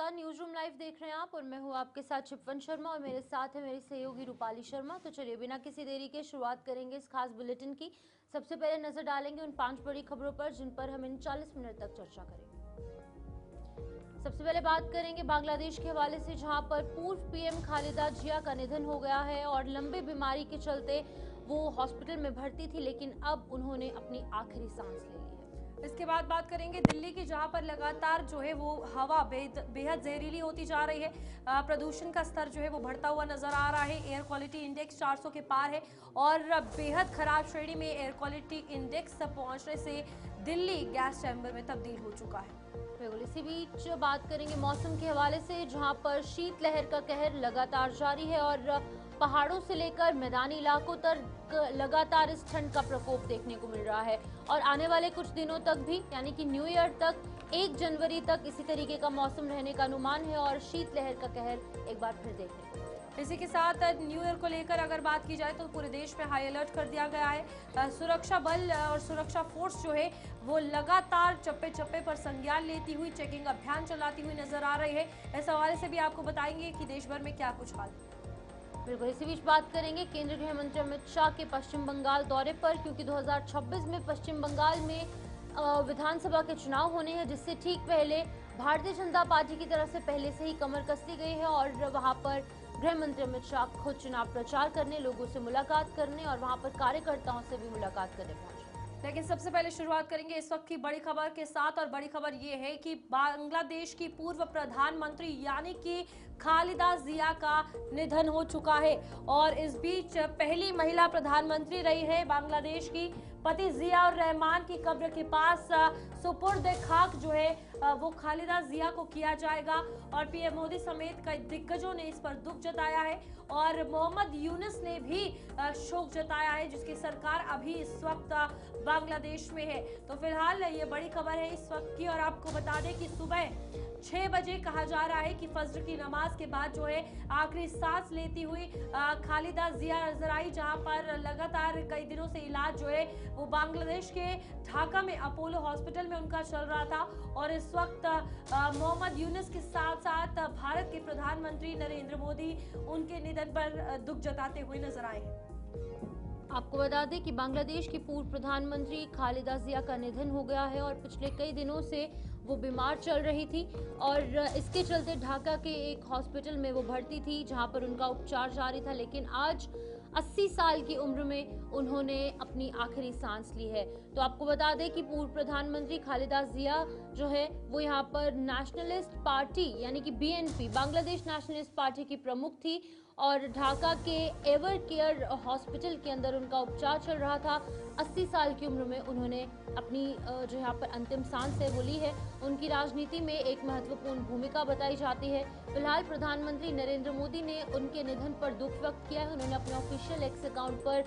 नमस्कार, news room live देख रहे हैं आप और मैं हूं आपके साथ शिपवन शर्मा और मेरे साथ है मेरी सहयोगी रूपाली शर्मा। तो चलिए बिना किसी देरी के शुरुआत करेंगे इस खास बुलेटिन की। सबसे पहले नजर डालेंगे उन 5 बड़ी खबरों पर जिन पर हम इन 40 मिनट तक चर्चा करेंगे। सबसे पहले बात करेंगे बांग्लादेश के हवाले से, जहां पर पूर्व पीएम खालिदा जिया का निधन हो गया है और लंबी बीमारी के चलते वो हॉस्पिटल में भर्ती थी, लेकिन अब उन्होंने अपनी आखिरी सांस ले ली है। इसके बाद बात करेंगे दिल्ली की, जहां पर लगातार जो है वो हवा बेहद जहरीली होती जा रही है। प्रदूषण का स्तर जो है वो बढ़ता हुआ नजर आ रहा है। एयर क्वालिटी इंडेक्स 400 के पार है और बेहद खराब श्रेणी में एयर क्वालिटी इंडेक्स पहुंचने से दिल्ली गैस चैम्बर में तब्दील हो चुका है। बिल्कुल, इसी बीच बात करेंगे मौसम के हवाले से, जहां पर शीतलहर का कहर लगातार जारी है और पहाड़ों से लेकर मैदानी इलाकों तक लगातार इस ठंड का प्रकोप देखने को मिल रहा है और आने वाले कुछ दिनों तक भी, यानी कि न्यू ईयर तक 1 जनवरी तक इसी तरीके का मौसम रहने का अनुमान है और शीतलहर का कहर एक बार फिर देखने को मिलेगा। इसी के साथ न्यू ईयर को लेकर अगर बात की जाए तो पूरे देश में हाई अलर्ट कर दिया गया है। सुरक्षा बल और सुरक्षा फोर्स जो है वो लगातार चप्पे चप्पे पर संज्ञान लेती हुई चेकिंग अभियान चलाती हुई नजर आ रही है। इस हवाले से भी आपको बताएंगे कि देश भर में क्या कुछ हाल है। बिल्कुल, इसी बीच बात करेंगे केंद्रीय गृह मंत्री अमित शाह के पश्चिम बंगाल दौरे पर, क्योंकि 2026 में पश्चिम बंगाल में विधानसभा के चुनाव होने हैं, जिससे ठीक पहले भारतीय जनता पार्टी की तरफ से पहले से ही कमर कस ली गई है और वहां पर गृह मंत्री अमित शाह खुद चुनाव प्रचार करने, लोगों से मुलाकात करने और वहां पर कार्यकर्ताओं से भी मुलाकात करने पहुंचे। लेकिन सबसे पहले शुरुआत करेंगे इस वक्त की बड़ी खबर के साथ और बड़ी खबर ये है कि बांग्लादेश की पूर्व प्रधानमंत्री यानी कि खालिदा जिया का निधन हो चुका है और इस बीच पहली महिला प्रधानमंत्री रही है बांग्लादेश की। पति जिया और रहमान की कब्र के पास सुपुर्द खाक जो है वो खालिदा जिया को किया जाएगा और पीएम मोदी समेत कई दिग्गजों ने इस पर दुख जताया है और मोहम्मद यूनुस ने भी शोक जताया है, जिसकी सरकार अभी इस वक्त बांग्लादेश में है। तो फिलहाल ये बड़ी खबर है इस वक्त की और आपको बता दें कि सुबह 6 बजे कहा जा रहा है कि फजर की नमाज के बाद जो है आखिरी सांस लेती हुई खालिदा जिया नजर आई, जहां पर लगातार कई दिनों से इलाज जो है वो बांग्लादेश के ढाका में अपोलो हॉस्पिटल में उनका चल रहा था और इस वक्त मोहम्मद यूनुस के साथ साथ भारत के प्रधानमंत्री नरेंद्र मोदी उनके निधन पर दुख जताते हुए नजर आए हैं। आपको बता दें कि बांग्लादेश की पूर्व प्रधानमंत्री खालिदा जिया का निधन हो गया है और पिछले कई दिनों से वो बीमार चल रही थी और इसके चलते ढाका के एक हॉस्पिटल में वो भर्ती थी, जहां पर उनका उपचार जारी था। लेकिन आज 80 साल की उम्र में उन्होंने अपनी आखिरी सांस ली है। तो आपको बता दें कि पूर्व प्रधानमंत्री खालिदा जिया जो है वो यहाँ पर नेशनलिस्ट पार्टी यानी कि बीएनपी, बांग्लादेश नेशनलिस्ट पार्टी की प्रमुख थी और ढाका के एवर केयर हॉस्पिटल के अंदर उनका उपचार चल रहा था। 80 साल की उम्र में उन्होंने अपनी जो यहाँ पर अंतिम सांस है वो ली है। उनकी राजनीति में एक महत्वपूर्ण भूमिका बताई जाती है। फिलहाल प्रधानमंत्री नरेंद्र मोदी ने उनके निधन पर दुख व्यक्त किया है। उन्होंने अपने ऑफिशियल एक्स अकाउंट पर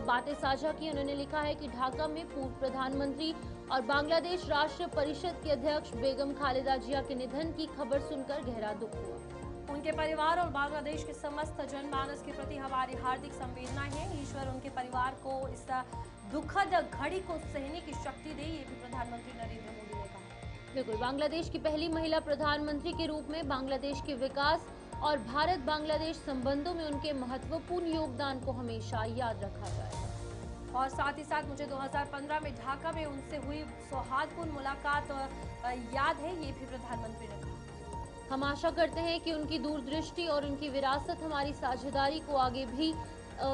बातें साझा की। उन्होंने लिखा है कि ढाका में पूर्व प्रधानमंत्री और बांग्लादेश राष्ट्रीय परिषद के अध्यक्ष बेगम खालिदा जिया के निधन की खबर सुनकर गहरा दुख हुआ। उनके परिवार और बांग्लादेश के समस्त जनमानस के प्रति हमारी हार्दिक संवेदनाएं हैं। ईश्वर उनके परिवार को इस दुखद घड़ी को सहने की शक्ति दे, ये भी प्रधानमंत्री नरेंद्र मोदी ने कहा। बिल्कुल, बांग्लादेश की पहली महिला प्रधानमंत्री के रूप में बांग्लादेश के विकास और भारत बांग्लादेश संबंधों में उनके महत्वपूर्ण योगदान को हमेशा याद रखा जाएगा। और साथ ही साथ मुझे 2015 में ढाका में उनसे हुई सौहार्दपूर्ण मुलाकात याद है, ये भी प्रधानमंत्री ने कहा। हम आशा करते हैं कि उनकी दूरदृष्टि और उनकी विरासत हमारी साझेदारी को आगे भी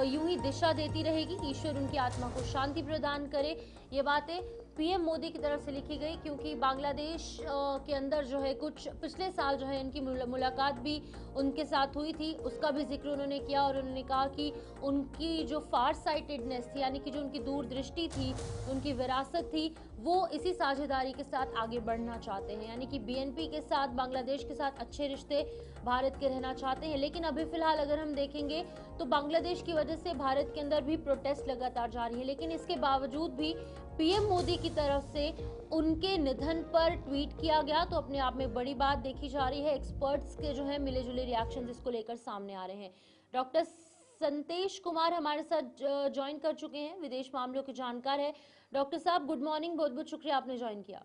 यूं ही दिशा देती रहेगी। ईश्वर उनकी आत्मा को शांति प्रदान करे। ये बातें पीएम मोदी की तरफ से लिखी गई, क्योंकि बांग्लादेश के अंदर जो है कुछ पिछले साल जो है इनकी मुलाकात भी उनके साथ हुई थी, उसका भी जिक्र उन्होंने किया और उन्होंने कहा कि उनकी जो फार साइटेडनेस थी, यानी कि जो उनकी दूरदृष्टि थी, उनकी विरासत थी, वो इसी साझेदारी के साथ आगे बढ़ना चाहते हैं। यानी कि बीएनपी के साथ, बांग्लादेश के साथ अच्छे रिश्ते भारत के रहना चाहते हैं। लेकिन अभी फिलहाल अगर हम देखेंगे तो बांग्लादेश की वजह से भारत के अंदर भी प्रोटेस्ट लगातार जारी है। लेकिन इसके बावजूद भी पीएम मोदी की तरफ से उनके निधन पर ट्वीट किया गया, तो अपने आप में बड़ी बात देखी जा रही है। एक्सपर्ट्स के जो है मिले जुले रिएक्शन इसको लेकर सामने आ रहे हैं। डॉक्टर संतेश कुमार हमारे साथ ज्वाइन कर चुके हैं, विदेश मामलों के जानकार है। डॉक्टर साहब गुड मॉर्निंग, बहुत बहुत शुक्रिया आपने ज्वाइन किया।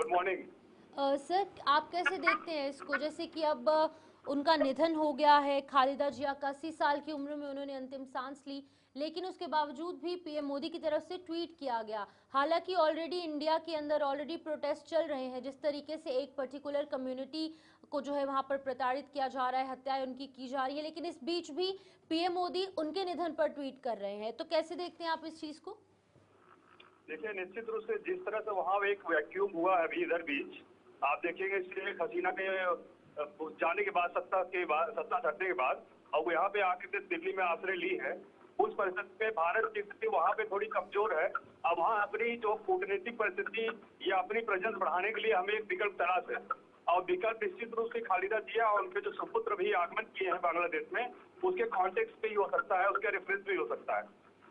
Good morning. सर, आप कैसे देखते हैं इसको, जैसे कि अब उनका निधन हो गया है, खालिदा जिया का 80 साल की उम्र में उन्होंने अंतिम सांस ली, लेकिन उसके बावजूद भी पीएम मोदी की तरफ से ट्वीट किया गया। हालांकि ऑलरेडी इंडिया के अंदर ऑलरेडी प्रोटेस्ट चल रहे हैं, जिस तरीके से एक पर्टिकुलर कम्युनिटी को जो है वहां पर प्रताड़ित किया जा रहा है, हत्याएं उनकी की जा रही है, लेकिन इस बीच भी पीएम मोदी उनके निधन पर ट्वीट कर रहे हैं। तो कैसे देखते हैं आप इस चीज को? देखिए, निश्चित रूप से जिस तरह से वहाँ एक वैक्यूम हुआ है अभी इधर बीच, आप देखेंगे शेख हसीना के जाने के बाद सत्ता छटने के बाद और वो यहाँ पे आके दिल्ली में आश्रय ली है, उस परिस्थिति में भारत की स्थिति वहाँ पे थोड़ी कमजोर है। अब वहाँ अपनी जो कूटनीतिक परिस्थिति या अपनी प्रेजेंस बढ़ाने के लिए हमें एक विकल्प तलाश है, और विकल्प निश्चित रूप से खालिदा जिया और उनके जो सुपुत्र भी आगमन किए हैं बांग्लादेश में, उसके कॉन्टेक्स्ट पे ही हो सकता है, उसके रेफरेंस भी हो सकता है।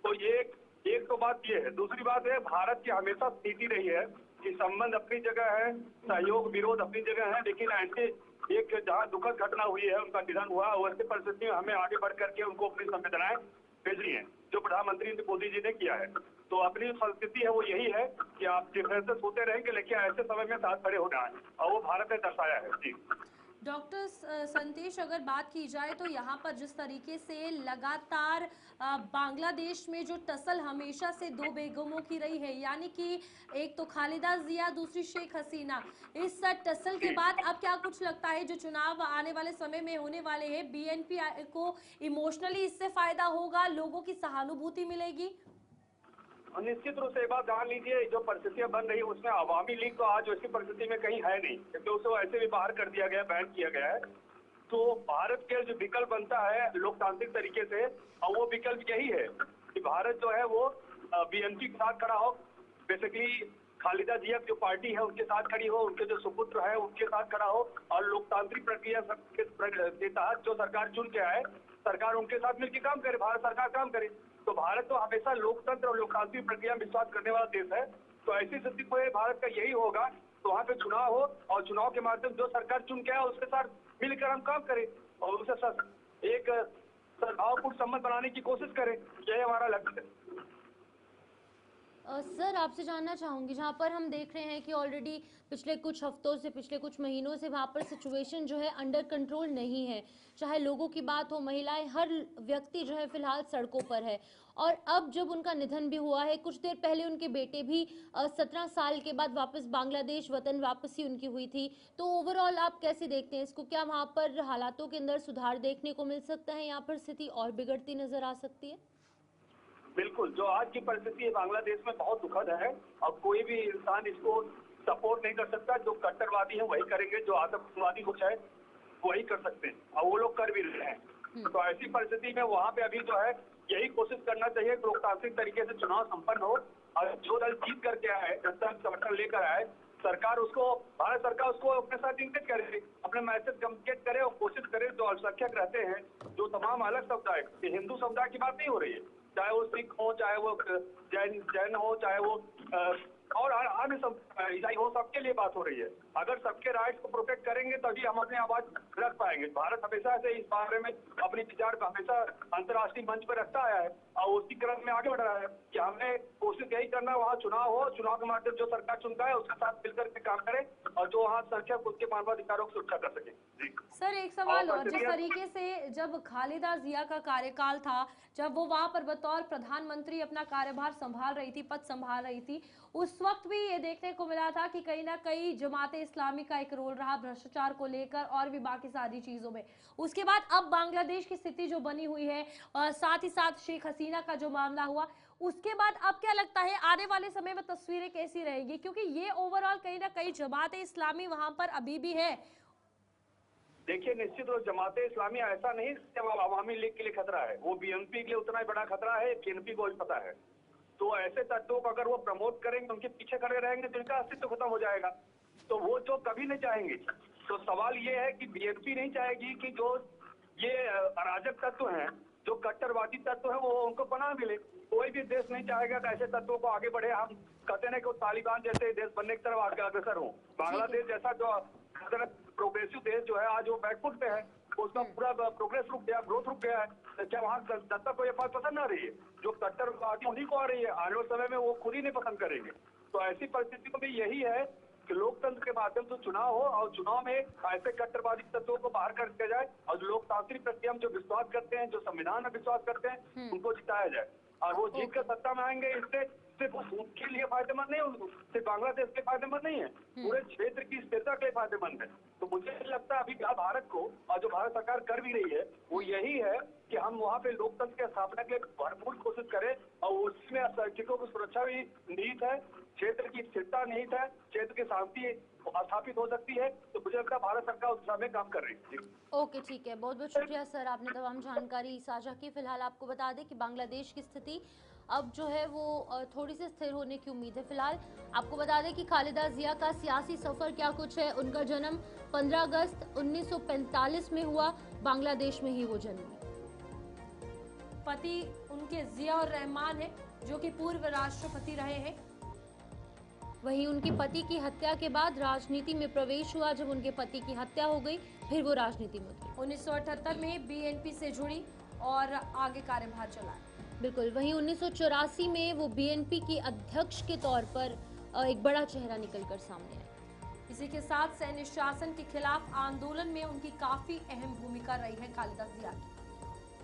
तो ये एक तो बात ये है। दूसरी बात है, भारत की हमेशा स्थिति रही है कि संबंध अपनी जगह है, सहयोग विरोध अपनी जगह है, लेकिन ऐसे एक जहाँ दुखद घटना हुई है, उनका निधन हुआ, वैसे परिस्थिति में हमें आगे बढ़ करके उनको अपनी संवेदनाएं भेजनी है, जो प्रधानमंत्री मोदी जी ने किया है। तो अपनी संस्कृति है वो यही है कि आप डिफरेंसेस होते रहेंगे, लेकिन ऐसे समय में साथ खड़े होना है, और वो भारत ने दर्शाया है। जी डॉक्टर संतेश, अगर बात की जाए तो यहाँ पर जिस तरीके से लगातार बांग्लादेश में जो टसल हमेशा से दो बेगमों की रही है, यानी कि एक तो खालिदा जिया, दूसरी शेख हसीना, इस टसल के बाद अब क्या कुछ लगता है जो चुनाव आने वाले समय में होने वाले हैं, बीएनपी को इमोशनली इससे फायदा होगा, लोगों की सहानुभूति मिलेगी? निश्चित रूप से एक बात जान लीजिए, जो परिस्थितियां बन रही है उसमें अवामी लीग तो आज वैसी परिस्थिति में कहीं है नहीं, क्योंकि उसे ऐसे भी बाहर कर दिया गया, बैन किया गया है। तो भारत के जो विकल्प बनता है लोकतांत्रिक तरीके से, और वो विकल्प यही है कि भारत जो है वो बीएनपी के साथ खड़ा हो, बेसिकली खालिदा जिया जो पार्टी है उनके साथ खड़ी हो, उनके जो सुपुत्र है उनके साथ खड़ा हो, और लोकतांत्रिक प्रक्रिया के तहत जो सरकार चुन के आए, सरकार उनके साथ मिलकर काम करे, भारत सरकार काम करे। तो भारत तो हमेशा लोकतंत्र और लोकतांत्रिक प्रक्रिया में विश्वास करने वाला देश है। तो ऐसी स्थिति में भारत का यही होगा, तो वहाँ पे चुनाव हो, और चुनाव के माध्यम जो सरकार चुन के आए उसके साथ मिलकर हम काम करें और उसे एक सद्भावपूर्ण संबंध बनाने की कोशिश करें, यही हमारा लक्ष्य है। सर, आपसे जानना चाहूँगी, जहाँ पर हम देख रहे हैं कि ऑलरेडी पिछले कुछ हफ्तों से, पिछले कुछ महीनों से वहाँ पर सिचुएशन जो है अंडर कंट्रोल नहीं है, चाहे लोगों की बात हो, महिलाएं, हर व्यक्ति जो है फिलहाल सड़कों पर है। और अब जब उनका निधन भी हुआ है, कुछ देर पहले उनके बेटे भी 17 साल के बाद वापस बांग्लादेश वतन वापसी उनकी हुई थी। तो ओवरऑल आप कैसे देखते हैं इसको? क्या वहाँ पर हालातों के अंदर सुधार देखने को मिल सकता है, यहाँ पर स्थिति और बिगड़ती नजर आ सकती है? बिल्कुल, जो आज की परिस्थिति है बांग्लादेश में बहुत दुखद है। अब कोई भी इंसान इसको सपोर्ट नहीं कर सकता, जो कट्टरवादी है वही करेंगे, जो आतंकवादी कुछ है वही कर सकते हैं, और वो लोग कर भी रहे हैं। तो ऐसी परिस्थिति में वहाँ पे अभी जो है यही कोशिश करना चाहिए कि लोकतांत्रिक तरीके से चुनाव संपन्न हो, और जो दल जीत करके आए, जनता समर्थन लेकर आए, सरकार उसको, भारत सरकार उसको अपने साथ इंगेज करे, अपने मैसेज कम्युनिकेट करे और कोशिश करे। जो अल्पसंख्यक रहते हैं, जो तमाम अलग समुदाय, हिंदू समुदाय की बात नहीं हो रही है, चाहे वो सिख हो, चाहे वो जैन हो, चाहे वो और अन्य ईसाई हो, सबके लिए बात हो रही है। अगर सबके राइट्स को प्रोटेक्ट करेंगे तभी हम अपनी आवाज रख पाएंगे। भारत हमेशा से इस बारे में अपनी विचार को हमेशा अंतर्राष्ट्रीय मंच पर रखता आया है, और उसी क्रम में आगे बढ़ रहा है कि हमें कोशिश यही करना है, वहाँ चुनाव हो, चुनाव के माध्यम जो सरकार चुनता है उसके साथ मिलकर के काम करे, और जो वहाँ संख्यक उसके मानवाधिकारों की सुरक्षा कर सके। जी सर, एक सवाल और, जिस तरीके से जब खालिदा जिया का कार्यकाल था, जब वो वहां पर बतौर प्रधानमंत्री अपना कार्यभार संभाल रही थी, पद संभाल रही थी, उस वक्त भी ये देखने को मिला था कि कहीं ना कहीं जमाते इस्लामी का एक रोल रहा भ्रष्टाचार को लेकर और भी बाकी सारी चीजों में। उसके बाद अब बांग्लादेश की स्थिति जो बनी हुई है, साथ ही साथ शेख हसीना का जो मामला हुआ, उसके बाद अब क्या लगता है आने वाले समय में तस्वीरें कैसी रहेंगी? क्योंकि ये ओवरऑल कहीं ना कहीं जमाते इस्लामी वहां पर अभी भी है। देखिए, निश्चित रूप जमाते इस्लामी ऐसा नहीं जब अवामी लीग के लिए खतरा है, वो बीएनपी के लिए उतना ही बड़ा खतरा है, बीएनपी को भी पता है। तो ऐसे तत्वों को अगर वो प्रमोट करेंगे, उनके पीछे खड़े रहेंगे, तो इनका अस्तित्व खत्म हो जाएगा। तो वो जो कभी नहीं चाहेंगे। तो सवाल ये है कि बीएनपी नहीं चाहेगी कि जो ये अराजक तत्व हैं, जो कट्टरवादी तत्व हैं, वो उनको पनाह मिले। कोई भी देश नहीं चाहेगा कि ऐसे तत्वों को आगे बढ़े। हम कहते हैं कि तालिबान जैसे देश बनने की तरफ आगे अग्रसर हो। बांग्लादेश जैसा जो प्रोग्रेसिव देश जो है आज वो बैकफुट पे है, उसका पूरा प्रोग्रेस रुक गया, ग्रोथ रुक गया है। क्या वहाँ जनता को ये बात पसंद आ रही है? जो कट्टरवादी उन्हीं को आ रही है, आने वाले समय में वो खुद ही नहीं पसंद करेंगे। तो ऐसी परिस्थिति में भी यही है कि लोकतंत्र के माध्यम से चुनाव हो और चुनाव में ऐसे कट्टरवादी तत्वों को बाहर कर दिया जाए और जो लोकतांत्रिक प्रक्रिया में जो विश्वास करते हैं, जो संविधान में विश्वास करते हैं, उनको जिताया जाए। और वो जीत कर सत्ता में आएंगे, इससे सिर्फ उनके लिए फायदेमंद नहीं, सिर्फ बांग्लादेश के फायदेमंद नहीं है, पूरे क्षेत्र की स्थिरता के लिए फायदेमंद है। तो मुझे लगता है अभी भारत को, और जो भारत सरकार कर भी रही है, वो यही है कि हम वहाँ पे लोकतंत्र की स्थापना के लिए भरपूर कोशिश करें और उसमें शैक्षिकों की सुरक्षा भी निहित है, क्षेत्र की स्थिरता निहित है, क्षेत्र की शांति स्थापित हो सकती है। तो मुझे लगता है भारत सरकार उस दिशा में काम कर रही है। ओके, ठीक है, बहुत बहुत शुक्रिया सर, आपने तमाम जानकारी साझा की। फिलहाल आपको बता दें कि बांग्लादेश की स्थिति अब जो है वो थोड़ी सी स्थिर होने की उम्मीद है। फिलहाल आपको बता दें कि खालिदा जिया का सियासी सफर क्या कुछ है। उनका जन्म 15 अगस्त 1945 में हुआ, बांग्लादेश में ही वो जन्मी। पति उनके जिया रहमान है, जो कि पूर्व राष्ट्रपति रहे हैं। वहीं उनके पति की हत्या के बाद राजनीति में प्रवेश हुआ। जब उनके पति की हत्या हो गई, फिर वो राजनीति में उतरी। 1978 में बीएनपी से जुड़ी और आगे कार्यभार चलाया। बिल्कुल, वहीं 1984 में वो बीएनपी की अध्यक्ष के तौर पर एक बड़ा चेहरा निकलकर सामने आया। इसी के साथ सैन्य शासन के खिलाफ आंदोलन में उनकी काफी अहम भूमिका रही है खालिदा जिया की।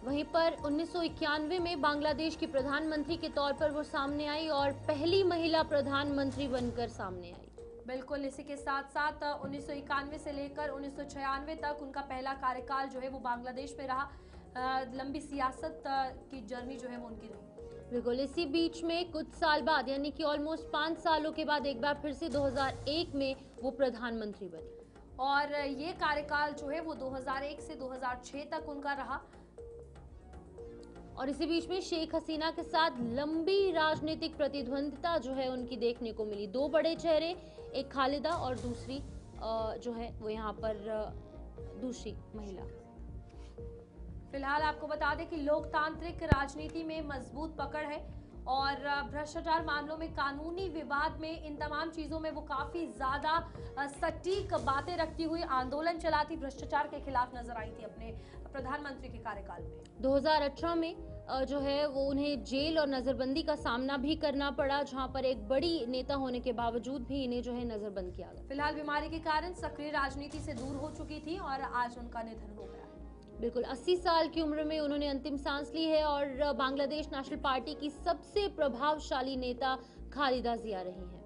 वहीं पर 1991 में बांग्लादेश की प्रधानमंत्री के तौर पर वो सामने आई और पहली महिला प्रधानमंत्री बनकर सामने आई। बिल्कुल, इसी के साथ साथ 1991 से लेकर 1996 तक उनका पहला कार्यकाल जो है वो बांग्लादेश में रहा। लंबी सियासत की जर्नी जो है वो उनकी रही। बिल्कुल, इसी बीच में कुछ साल बाद, यानी कि ऑलमोस्ट 5 सालों के बाद एक बार फिर से 2001 में वो प्रधानमंत्री बनी और ये कार्यकाल जो है वो 2001 से 2006 तक उनका रहा। और इसी बीच में शेख हसीना के साथ लंबी राजनीतिक प्रतिद्वंदिता जो है उनकी देखने को मिली। 2 बड़े चेहरे, एक खालिदा और दूसरी जो है वो यहाँ पर दूसरी महिला। फिलहाल आपको बता दें कि लोकतांत्रिक राजनीति में मजबूत पकड़ है और भ्रष्टाचार मामलों में, कानूनी विवाद में, इन तमाम चीजों में वो काफी ज्यादा सटीक बातें रखती हुई आंदोलन चलाती, भ्रष्टाचार के खिलाफ नजर आई थी अपने प्रधानमंत्री के कार्यकाल में। 2018 में जो है वो उन्हें जेल और नजरबंदी का सामना भी करना पड़ा, जहां पर एक बड़ी नेता होने के बावजूद भी इन्हें जो है नजरबंद किया गया। फिलहाल बीमारी के कारण सक्रिय राजनीति से दूर हो चुकी थी और आज उनका निधन हो गया। बिल्कुल, 80 साल की उम्र में उन्होंने अंतिम सांस ली है और बांग्लादेश नेशनल पार्टी की सबसे प्रभावशाली नेता खालिदा जिया रही हैं।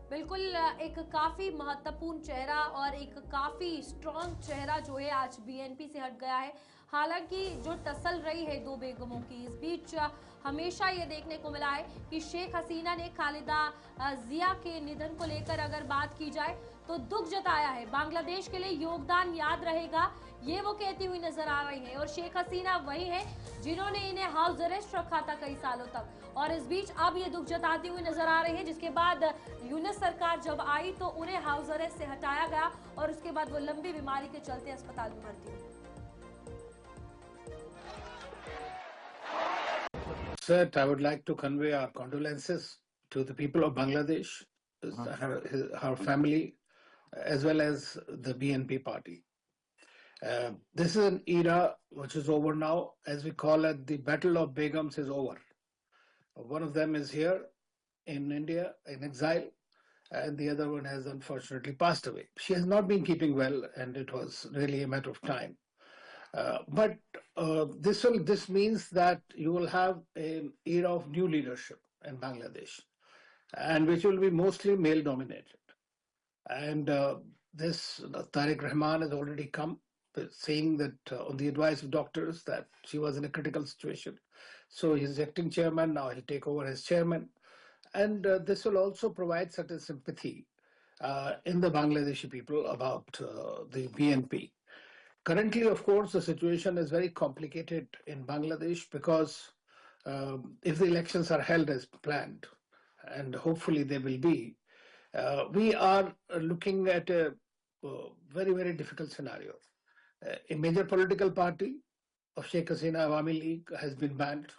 बिल्कुल, एक काफी महत्वपूर्ण चेहरा और एक काफी स्ट्रॉन्ग चेहरा जो है आज बीएनपी से हट गया है। हालांकि जो टसल रही है 2 बेगमों की, इस बीच हमेशा ये देखने को मिला है कि शेख हसीना ने खालिदा जिया के निधन को लेकर अगर बात की जाए तो दुख जताया है। बांग्लादेश के लिए योगदान याद रहेगा, ये वो कहती हुई नजर आ रही है। और शेख हसीना वही है जिन्होंने इन्हें हाउस अरेस्ट रखा था कई सालों तक, और इस बीच अब ये दुख जताती हुई नजर आ रही है। जिसके बाद यूनिस सरकार जब आई तो उन्हें हाउस अरेस्ट से हटाया गया और उसके बाद वो लंबी बीमारी के चलते अस्पताल में भर्ती हुई। Sir, I would like to convey our condolences to the people of Bangladesh, her family, as well as the BNP party. This is an era which is over now. As we call it, the battle of Begums is over. One of them is here in India in exile, and the other one has unfortunately passed away. She has not been keeping well, and it was really a matter of time. But this means that you will have an era of new leadership in Bangladesh, and which will be mostly male dominated. And this Tariq Rahman has already come, saying that on the advice of doctors that she was in a critical situation. So he's acting chairman, now he'll take over as chairman. And this will also provide certain sympathy in the Bangladeshi people about the BNP. Currently, of course, the situation is very complicated in Bangladesh because if the elections are held as planned, and hopefully they will be, we are looking at a very, very difficult scenario. A major political party of Sheikh Hasina Awami League has been banned.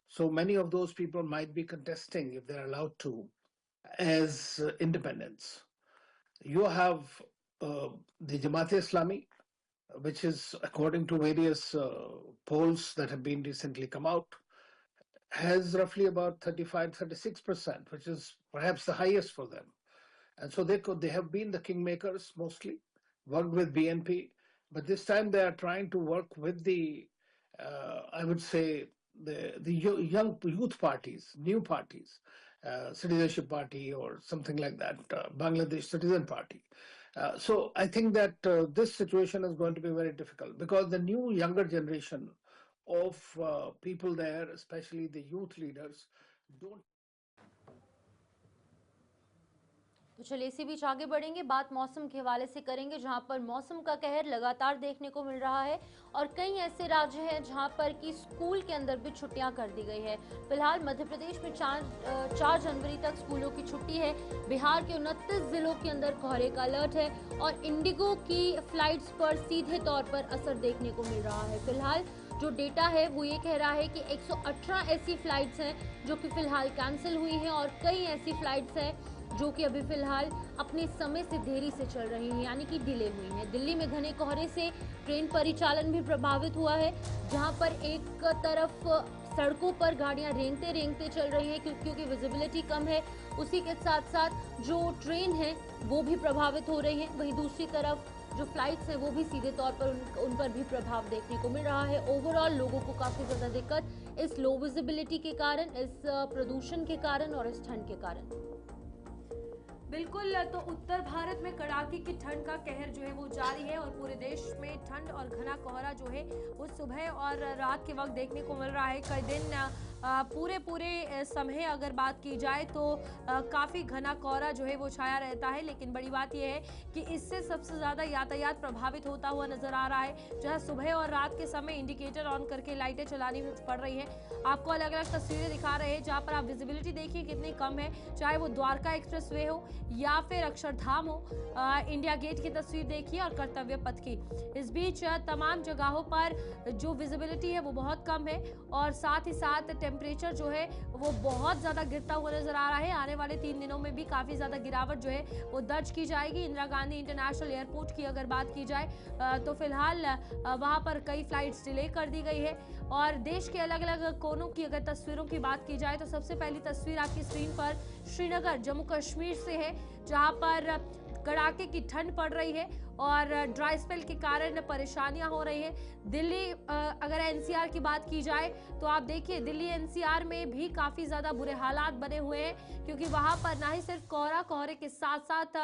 So many of those people might be contesting, if they're allowed to, as independents. You have the Jamaat-e-Islami, which is, according to various polls that have been recently come out, has roughly about 35-36%, which is perhaps the highest for them. And so they have been the kingmakers mostly, worked with BNP, but this time they are trying to work with the, I would say, the young youth parties, new parties, Citizenship Party or something like that, Bangladesh Citizen Party. So I think that this situation is going to be very difficult because the new younger generation of people there, especially the youth leaders, don't. तो चलिए इसी बीच आगे बढ़ेंगे, बात मौसम के हवाले से करेंगे जहां पर मौसम का कहर लगातार देखने को मिल रहा है और कई ऐसे राज्य हैं जहां पर कि स्कूल के अंदर भी छुट्टियां कर दी गई है। फिलहाल मध्य प्रदेश में 4 जनवरी तक स्कूलों की छुट्टी है। बिहार के 29 जिलों के अंदर कोहरे का अलर्ट है और इंडिगो की फ्लाइट्स पर सीधे तौर पर असर देखने को मिल रहा है। फिलहाल जो डेटा है वो ये कह रहा है कि 118 ऐसी फ्लाइट्स हैं जो कि फिलहाल कैंसिल हुई हैं और कई ऐसी फ्लाइट्स हैं जो कि अभी फिलहाल अपने समय से देरी से चल रही हैं, यानी कि डिले हुई हैं। दिल्ली में घने कोहरे से ट्रेन परिचालन भी प्रभावित हुआ है, जहां पर एक तरफ सड़कों पर गाड़ियां रेंगते रेंगते चल रही हैं क्योंकि विजिबिलिटी कम है। उसी के साथ साथ जो ट्रेन है वो भी प्रभावित हो रही है। वहीं दूसरी तरफ जो फ्लाइट्स हैं वो भी सीधे तौर पर उन पर भी प्रभाव देखने को मिल रहा है। ओवरऑल लोगों को काफ़ी ज़्यादा दिक्कत इस लो विजिबिलिटी के कारण, इस प्रदूषण के कारण और इस ठंड के कारण। बिल्कुल, तो उत्तर भारत में कड़ाके की ठंड का कहर जो है वो जारी है और पूरे देश में ठंड और घना कोहरा जो है वो सुबह और रात के वक्त देखने को मिल रहा है। कई दिन पूरे समय अगर बात की जाए तो काफ़ी घना कोहरा जो है वो छाया रहता है, लेकिन बड़ी बात यह है कि इससे सबसे ज़्यादा यातायात प्रभावित होता हुआ नजर आ रहा है, जहां सुबह और रात के समय इंडिकेटर ऑन करके लाइटें चलानी पड़ रही हैं। आपको अलग अलग तस्वीरें दिखा रहे हैं जहां पर आप विजिबिलिटी देखिए कितनी कम है, चाहे वो द्वारका एक्सप्रेस वे हो या फिर अक्षरधाम हो। इंडिया गेट की तस्वीर देखिए और कर्तव्य पथ की। इस बीच तमाम जगहों पर जो विजिबिलिटी है वो बहुत कम है और साथ ही साथ टेम्परेचर जो है वो बहुत ज़्यादा गिरता हुआ नजर आ रहा है। आने वाले 3 दिनों में भी काफ़ी ज़्यादा गिरावट जो है वो दर्ज की जाएगी। इंदिरा गांधी इंटरनेशनल एयरपोर्ट की अगर बात की जाए तो फिलहाल वहाँ पर कई फ्लाइट्स डिले कर दी गई है। और देश के अलग अलग कोनों की अगर तस्वीरों की बात की जाए तो सबसे पहली तस्वीर आपकी स्क्रीन पर श्रीनगर जम्मू कश्मीर से है, जहाँ पर कड़ाके की ठंड पड़ रही है और ड्राई स्पेल के कारण परेशानियां हो रही हैं। दिल्ली अगर एनसीआर की बात की जाए तो आप देखिए दिल्ली एनसीआर में भी काफ़ी ज़्यादा बुरे हालात बने हुए हैं, क्योंकि वहां पर ना ही सिर्फ कोहरे के साथ साथ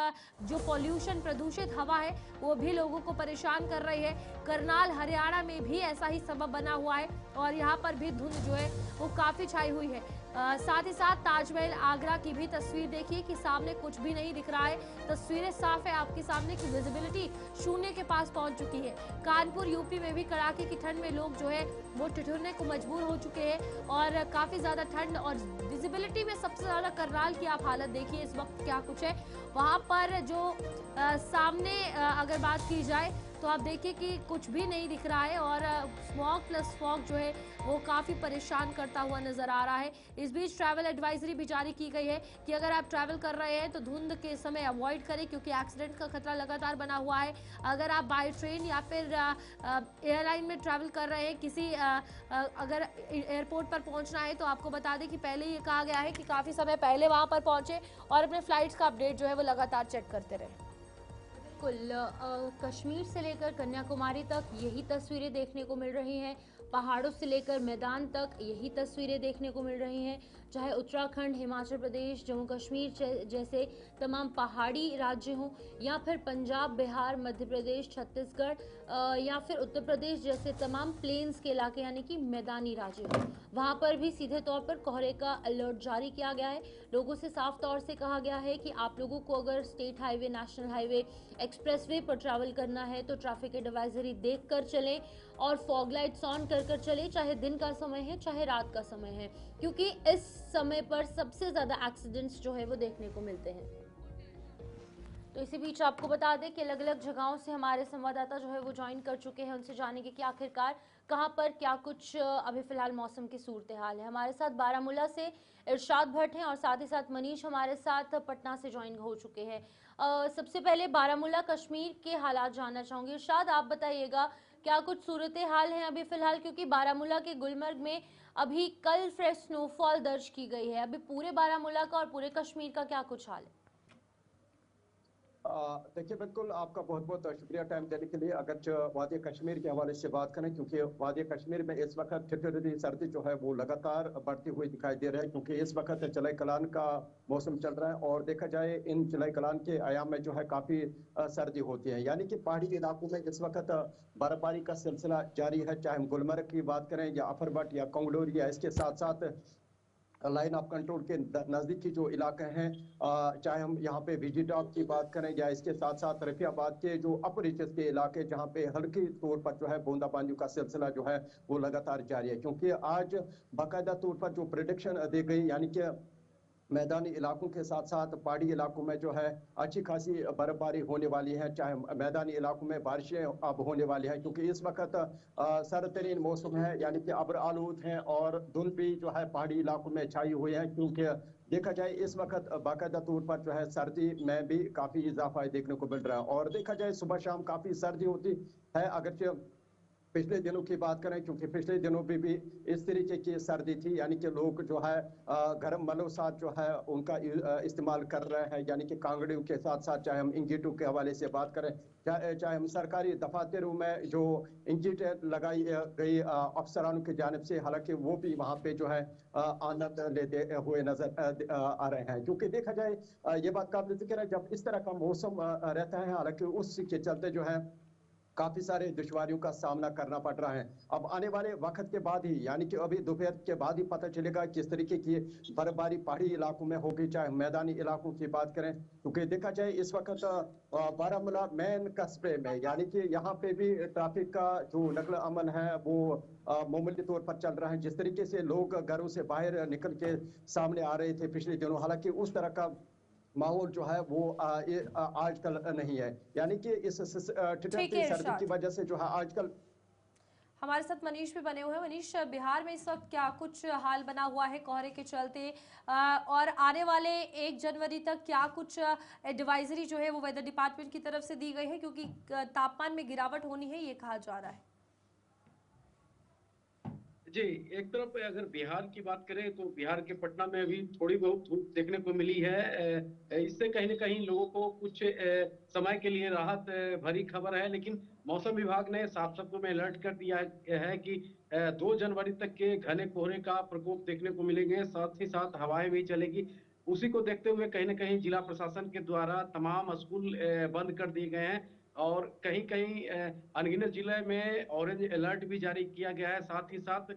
जो पॉल्यूशन प्रदूषित हवा है वो भी लोगों को परेशान कर रही है। करनाल हरियाणा में भी ऐसा ही सबब बना हुआ है और यहाँ पर भी धुंध जो है वो काफ़ी छाई हुई है। साथ ही साथ ताजमहल आगरा की भी तस्वीर देखिए कि सामने कुछ भी नहीं दिख रहा है, तस्वीरें साफ है आपके सामने की विजिबिलिटी शून्य के पास पहुंच चुकी है। कानपुर यूपी में भी कड़ाके की ठंड में लोग जो है वो ठिठुरने को मजबूर हो चुके हैं और काफी ज्यादा ठंड और विजिबिलिटी में सबसे ज्यादा करनाल की आप हालत देखिए इस वक्त क्या कुछ है वहां पर। जो सामने अगर बात की जाए तो आप देखिए कि कुछ भी नहीं दिख रहा है और स्मॉग प्लस फॉग जो है वो काफ़ी परेशान करता हुआ नज़र आ रहा है। इस बीच ट्रैवल एडवाइजरी भी जारी की गई है कि अगर आप ट्रैवल कर रहे हैं तो धुंध के समय अवॉइड करें, क्योंकि एक्सीडेंट का खतरा लगातार बना हुआ है। अगर आप बाय ट्रेन या फिर एयरलाइन में ट्रैवल कर रहे हैं, किसी अगर एयरपोर्ट पर पहुंचना है तो आपको बता दें कि पहले ये कहा गया है कि काफ़ी समय पहले वहाँ पर पहुँचे और अपने फ्लाइट्स का अपडेट जो है वो लगातार चेक करते रहें। कश्मीर से लेकर कन्याकुमारी तक यही तस्वीरें देखने को मिल रही हैं, पहाड़ों से लेकर मैदान तक यही तस्वीरें देखने को मिल रही हैं। चाहे उत्तराखंड, हिमाचल प्रदेश, जम्मू कश्मीर जैसे तमाम पहाड़ी राज्य हों या फिर पंजाब, बिहार, मध्य प्रदेश, छत्तीसगढ़ या फिर उत्तर प्रदेश जैसे तमाम प्लेन्स के इलाके यानी कि मैदानी राज्य हों, वहाँ पर भी सीधे तौर पर कोहरे का अलर्ट जारी किया गया है। लोगों से साफ तौर से कहा गया है कि आप लोगों को अगर state highway, national highway, expressway पर ट्रैवल करना है तो ट्रैफिक एडवाइजरी देख कर चलें और फॉग लाइट्स ऑन कर चलें, चाहे दिन का समय है चाहे रात का समय है, क्योंकि इस समय पर सबसे ज़्यादा एक्सीडेंट्स जो है वो देखने को मिलते हैं। तो इसी बीच आपको बता दें कि अलग अलग जगहों से हमारे संवाददाता जो है वो ज्वाइन कर चुके हैं, उनसे जानेंगे कि आखिरकार कहां पर क्या कुछ अभी फिलहाल मौसम की सूरत हाल है। हमारे साथ बारामूला से इरशाद भट्ट हैं और साथ ही साथ मनीष हमारे साथ पटना से ज्वाइन हो चुके हैं। सबसे पहले बारामूला कश्मीर के हालात जानना चाहूंगी। इरशाद, आप बताइएगा क्या कुछ सूरत हाल है अभी फिलहाल, क्योंकि बारामूला के गुलमर्ग में अभी कल फ्रेश स्नोफॉल दर्ज की गई है। अभी पूरे बारामूला का और पूरे कश्मीर का क्या कुछ हाल है? देखिए, बिल्कुल आपका बहुत बहुत शुक्रिया टाइम देने के लिए। अगर वादी कश्मीर के हवाले से बात करें, क्योंकि वादी कश्मीर में इस वक्त ठिठुरती सर्दी जो है वो लगातार बढ़ती हुई दिखाई दे रहा है, क्योंकि इस वक्त जुलाई कलान का मौसम चल रहा है और देखा जाए इन जुलाई कलान के आयाम में जो है काफ़ी सर्दी होती है। यानी कि पहाड़ी इलाकों में इस वक्त बर्फबारी का सिलसिला जारी है, चाहे हम गुलमर्ग की बात करें या अफरबट या कंगलोर या इसके साथ साथ लाइन ऑफ कंट्रोल के नज़दीकी जो इलाके हैं, चाहे हम यहाँ पे विजी टॉप की बात करें या इसके साथ साथ रफियाबाद के जो अपर रीचेस के इलाके, जहाँ पे हल्की तौर पर जो है बूंदाबांदी का सिलसिला जो है वो लगातार जारी है। क्योंकि आज बाकायदा तौर पर जो प्रिडिक्शन दी गई, यानी कि मैदानी इलाकों के साथ साथ पहाड़ी इलाकों में जो है अच्छी खासी बर्फबारी होने वाली है, चाहे मैदानी इलाकों में बारिशें अब होने वाली हैं, क्योंकि इस वक्त सरतरीन मौसम है, यानी कि अब्र आलूद हैं और धुंध भी जो है पहाड़ी इलाकों में छाई हुई है। क्योंकि देखा जाए इस वक्त बाकायदा तौर पर जो है सर्दी में भी काफी इजाफा देखने को मिल रहा है, और देखा जाए सुबह शाम काफी सर्दी होती है। अगर पिछले दिनों की बात करें, क्योंकि पिछले दिनों में भी इस तरीके की सर्दी थी, यानी कि लोग जो है गर्म मलबूसात जो है उनका इस्तेमाल कर रहे हैं, यानी कि कांगड़ियों के साथ साथ चाहे हम इंजीटों के हवाले से बात करें, चाहे हम सरकारी दफातरों में जो इंजीटें लगाई गई अफसरानों की जानिब से, हालांकि वो भी वहाँ पे जो है आनंद लेते हुए नजर आ रहे हैं। क्योंकि देखा जाए ये बात काबिल जिक्र है, जब इस तरह का मौसम रहता है, हालांकि उसके चलते जो है काफी सारे दुश्वारियों का सामना करना पड़ रहा है। अब आने वाले वक्त के बाद ही, यानी कि अभी दोपहर के बाद ही पता चलेगा किस तरीके की बर्फबारी पहाड़ी इलाकों में होगी, चाहे मैदानी इलाकों की बात करें। क्योंकि देखा जाए इस वक्त बारामूला मेन कस्बे में, यानी कि यहाँ पे भी ट्रैफिक का जो नकल अमल है वो मामूली तौर पर चल रहा है। जिस तरीके से लोग घरों से बाहर निकल के सामने आ रहे थे पिछले दिनों, हालांकि उस तरह का माहौल जो है वो आजकल नहीं है। यानी कि इस ठीक ठिठुरती है सर्दी की इरशाद। वजह से जो है आजकल हमारे साथ मनीष भी बने हुए हैं। मनीष, बिहार में इस वक्त क्या कुछ हाल बना हुआ है कोहरे के चलते, और आने वाले 1 जनवरी तक क्या कुछ एडवाइजरी जो है वो वेदर डिपार्टमेंट की तरफ से दी गई है, क्योंकि तापमान में गिरावट होनी है ये कहा जा रहा है। जी, एक तरफ अगर बिहार की बात करें तो बिहार के पटना में अभी थोड़ी बहुत धूप देखने को मिली है। इससे कहीं ना कहीं लोगों को कुछ समय के लिए राहत भरी खबर है, लेकिन मौसम विभाग ने साफ शब्दों में अलर्ट कर दिया है कि 2 जनवरी तक के घने कोहरे का प्रकोप देखने को मिलेंगे, साथ ही साथ हवाएं भी चलेगी। उसी को देखते हुए कहीं ना कहीं जिला प्रशासन के द्वारा तमाम स्कूल बंद कर दिए गए हैं और कहीं कहीं अनगिनत जिले में ऑरेंज अलर्ट भी जारी किया गया है। साथ ही साथ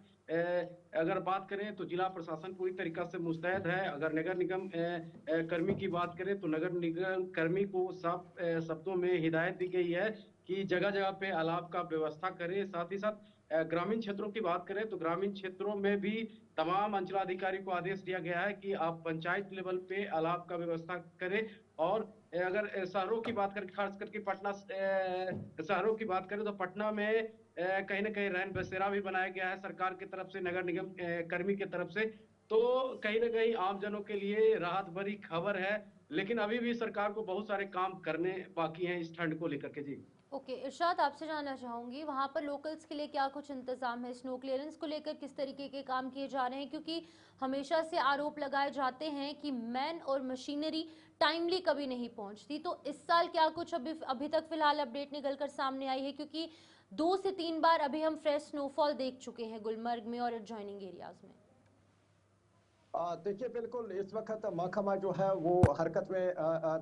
अगर बात करें तो जिला प्रशासन पूरी तरीका से मुस्तैद है। अगर नगर निगम कर्मी की बात करें तो नगर निगम कर्मी को साफ शब्दों में हिदायत दी गई है कि जगह जगह पे अलाव का व्यवस्था करें। साथ ही साथ ग्रामीण क्षेत्रों की बात करें तो ग्रामीण क्षेत्रों में भी तमाम अंचलाधिकारी को आदेश दिया गया है कि आप पंचायत लेवल पे अलाव का व्यवस्था करें। और अगर शहरों की बात करें, खास करके पटना शहरों की बात करें तो पटना में कहीं ना कहीं रैन बसेरा भी बनाया गया है सरकार की तरफ से, नगर निगम कर्मी की तरफ से। तो कहीं ना कहीं आमजनों के लिए राहत भरी खबर है, लेकिन अभी भी सरकार को बहुत सारे काम करने बाकी हैं इस ठंड को लेकर के। जी ओके इरशाद, आपसे जानना चाहूंगी वहाँ पर लोकल्स के लिए क्या कुछ इंतजाम है, स्नो क्लियरेंस को लेकर किस तरीके के काम किए जा रहे हैं, क्योंकि हमेशा से आरोप लगाए जाते हैं कि मैन और मशीनरी टाइमली कभी नहीं पहुंचती। तो इस साल क्या कुछ अभी तक फिलहाल अपडेट निकलकर सामने आई है, क्योंकि 2 से 3 बार अभी हम फ्रेश स्नोफॉल देख चुके हैं गुलमर्ग में और एडजॉइनिंग एरियाज में। देखिए, बिल्कुल इस वक्त महकमा जो है वो हरकत में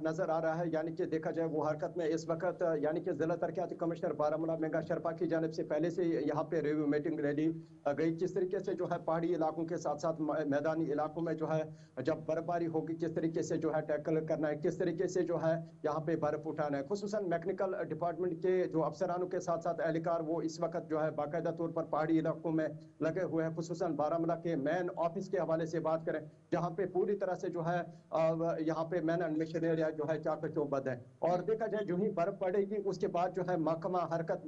नजर आ रहा है। यानी कि देखा जाए वो हरकत में इस वक्त, यानी कि जिला तरक्याती कमिश्नर बारामूला मेगा शर्पा की जानिब से पहले से यहाँ पे रिव्यू मीटिंग रैली गई, किस तरीके से जो है पहाड़ी इलाकों के साथ साथ मैदानी इलाकों में जो है जब बर्फबारी होगी किस तरीके से जो है टैकल करना है, किस तरीके से जो है यहाँ पे बर्फ उठाना है। खुसूसन मैकेनिकल डिपार्टमेंट के जो अफसरानों के साथ साथ एहलकार वो इस वक्त जो है बाकायदा तौर पर पहाड़ी इलाकों में लगे हुए हैं। खुसूसन बारामूला के मेन ऑफिस के हवाले से बात करें, जहां पे पूरी तरह से जो है यहाँ पे मैन एंड मिशन एरिया जो है चाक चौबंद है। और देखा जाए जो ही बर्फ पड़ेगी उसके बाद जो है महकमा हरकत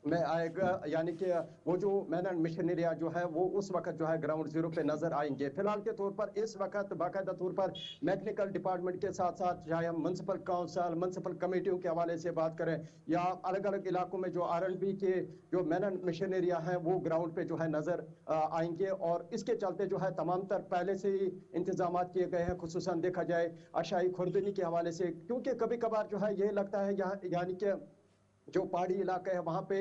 में आएगा, यानी कि वो जो मैन एंड मशीनरिया जो है वो उस वक्त जो है ग्राउंड जीरो पे नजर आएंगे। फिलहाल के तौर पर इस वक्त बाकायदा तौर पर मैकेनिकल डिपार्टमेंट के साथ साथ चाहे हम म्युनिसिपल काउंसिल म्युनिसिपल कमेटियों के हवाले से बात करें या अलग अलग इलाकों में जो R&B के जो मैन एंड मशीनरिया है वो ग्राउंड पे जो है नजर आएंगे। और इसके चलते जो है तमाम तर पहले से ही इंतजाम किए गए हैं, खुसूसन देखा जाए अशाई खुर्दनी के हवाले से, क्योंकि कभी कभार जो है ये लगता है यानी कि जो पहाड़ी इलाका है वहां पे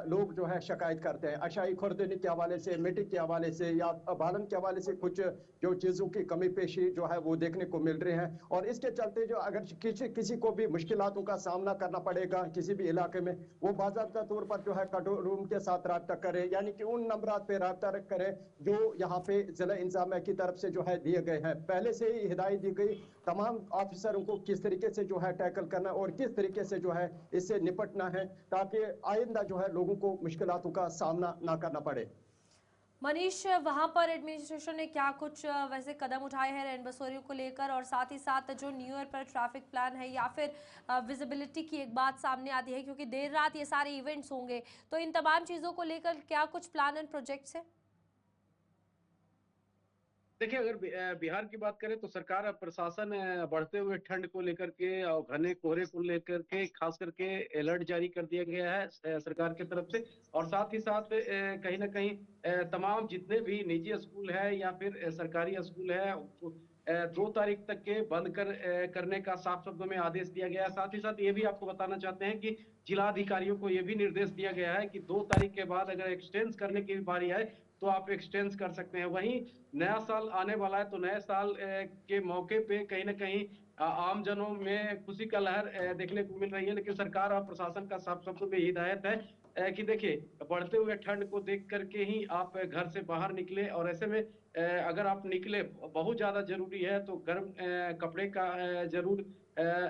लोग जो है शिकायत करते हैं अशाई खुर्दनी के हवाले से, मिट्टी के हवाले से या बालन के हवाले से कुछ जो चीजों की कमी पेशी जो है वो देखने को मिल रहे हैं। और इसके चलते जो अगर किसी को भी मुश्किलातों का सामना करना पड़ेगा किसी भी इलाके में, वो बाकायदा तौर पर जो है कंट्रोल रूम के साथ राब्ता करे, यानी कि उन नंबरात पे राब्ता करे जो यहाँ पे जिला इंतजामिया की तरफ से जो है दिए गए हैं। पहले से ही हिदायत दी गई तमाम ऑफिसरों को किस तरीके से जो है टैकल करना और किस तरीके से जो है इससे निपटना है, ताकि आइंदा जो है लोगों को मुश्किलातों का सामना ना करना पड़े। मनीष, वहां पर एडमिनिस्ट्रेशन ने क्या कुछ वैसे कदम उठाए हैं रैन बसेरों को लेकर, और साथ ही साथ जो न्यू ईयर पर ट्रैफिक प्लान है या फिर विजिबिलिटी की एक बात सामने आती है क्योंकि देर रात ये सारे इवेंट्स होंगे, तो इन तमाम चीज़ों को लेकर क्या कुछ प्लान एंड प्रोजेक्ट्स है? देखिए, अगर बिहार की बात करें तो सरकार प्रशासन बढ़ते हुए ठंड को लेकर के और घने कोहरे को लेकर के खास करके अलर्ट जारी कर दिया गया है सरकार की तरफ से। और साथ ही साथ कहीं ना कहीं तमाम जितने भी निजी स्कूल है या फिर सरकारी स्कूल है 2 तारीख तक के बंद करने का साफ शब्दों में आदेश दिया गया है। साथ ही साथ ये भी आपको बताना चाहते हैं कि जिला अधिकारियों को ये भी निर्देश दिया गया है कि 2 तारीख के बाद अगर एक्सटेंड करने की बारी आए तो आप एक्सटेंड कर सकते हैं। वहीं नया साल आने वाला है तो नए साल के मौके पे कहीं ना कहीं आम जनों में खुशी का लहर देखने को मिल रही है, लेकिन सरकार और प्रशासन का साफ शब्दों में हिदायत है कि देखिए, बढ़ते हुए ठंड को देख करके ही आप घर से बाहर निकले, और ऐसे में अगर आप निकले बहुत ज्यादा जरूरी है तो गर्म कपड़े का जरूर